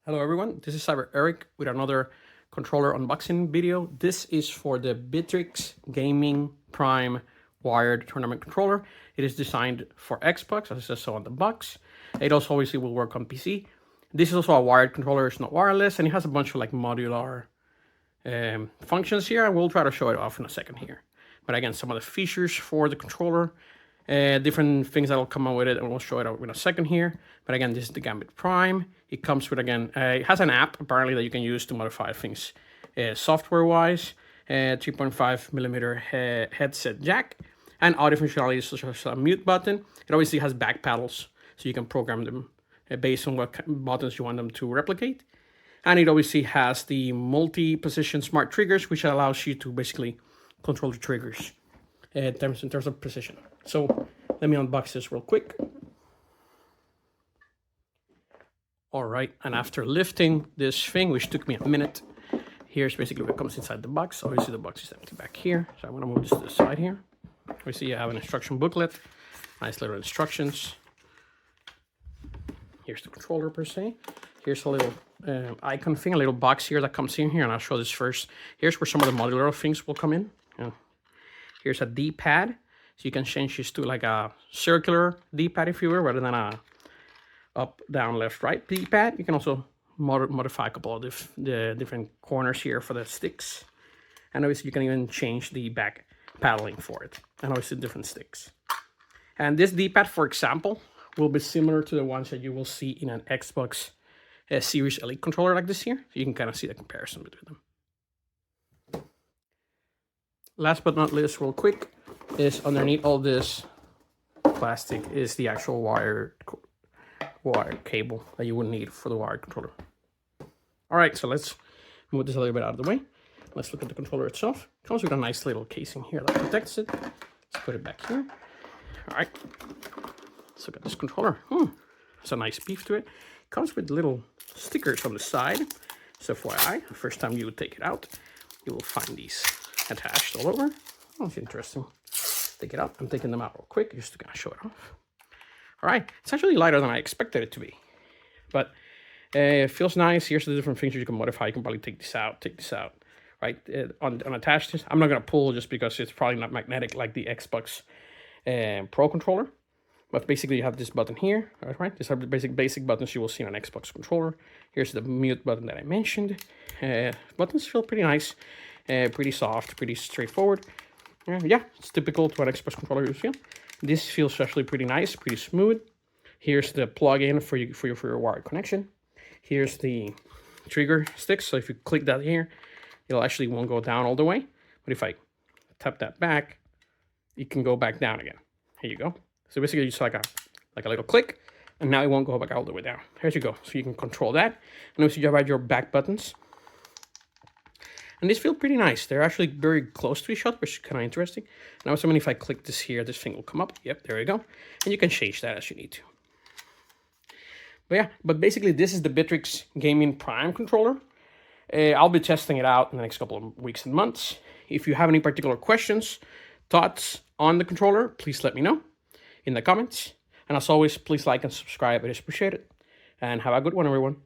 Hello everyone, this is Cyber Eric with another controller unboxing video. This is for the Victrix Gaming Prime wired tournament controller. It is designed for Xbox, as it says so on the box. It also obviously will work on PC. This is also a wired controller, it's not wireless, and it has a bunch of like modular functions here, and we'll try to show it off in a second here. But again, some of the features for the controller, different things that'll come out with it, and we'll show it out in a second here. But again, this is the Gambit Prime. It comes with, again, it has an app apparently that you can use to modify things software-wise, 3.5 millimeter headset jack, and audio functionalities such as a mute button. It obviously has back paddles, so you can program them based on what buttons you want them to replicate. And it obviously has the multi-position smart triggers, which allows you to basically control the triggers in terms of precision. So let me unbox this real quick. All right, and after lifting this thing, which took me a minute, here's basically what comes inside the box. Obviously the box is empty back here, so I'm gonna move this to the side here. Obviously you have an instruction booklet, nice little instructions. Here's the controller per se. Here's a little icon thing, a little box here that comes in here, and I'll show this first. Here's where some of the modular things will come in. Here's a D-pad, so you can change this to like a circular D-pad, if you will, rather than a up, down, left, right D-pad. You can also modify a couple of the different corners here for the sticks. And obviously you can even change the back paddling for it, and obviously different sticks. And this D-pad, for example, will be similar to the ones that you will see in an Xbox Series Elite controller like this here. So you can kind of see the comparison between them. Last but not least, real quick, is underneath all this plastic is the actual wire cable that you would need for the wired controller. All right, so let's move this a little bit out of the way. Let's look at the controller itself. It comes with a nice little casing here that protects it. Let's put it back here. All right, let's look at this controller. It's a nice beef to it. It comes with little stickers on the side. So FYI, the first time you would take it out, you will find these attached all over. Oh, it's interesting. Take it out. I'm taking them out real quick just to kind of show it off. All right, it's actually lighter than I expected it to be, but it feels nice. Here's the different things you can modify. You can probably take this out, right? Unattach this. I'm not gonna pull just because it's probably not magnetic like the Xbox Pro controller. But basically you have this button here, right? These are the basic buttons you will see on an Xbox controller. Here's the mute button that I mentioned. Buttons feel pretty nice, pretty soft, pretty straightforward. Yeah, it's typical to an Xbox controller you feel. This feels actually pretty nice, pretty smooth. Here's the plug-in for your wired connection. Here's the trigger sticks. So if you click that here, it'll actually won't go down all the way. But if I tap that back, it can go back down again. Here you go. So basically just like a little click, and now it won't go back all the way down. There you go. So you can control that. And also you have your back buttons. And these feel pretty nice. They're actually very close to each other, which is kind of interesting. And also, if I click this here, this thing will come up. Yep, there you go. And you can change that as you need to. But yeah, but basically this is the Victrix Gaming Prime controller. I'll be testing it out in the next couple of weeks and months. If you have any particular questions, thoughts on the controller, please let me know in the comments. And as always, please like and subscribe. It is appreciated. And have a good one, everyone.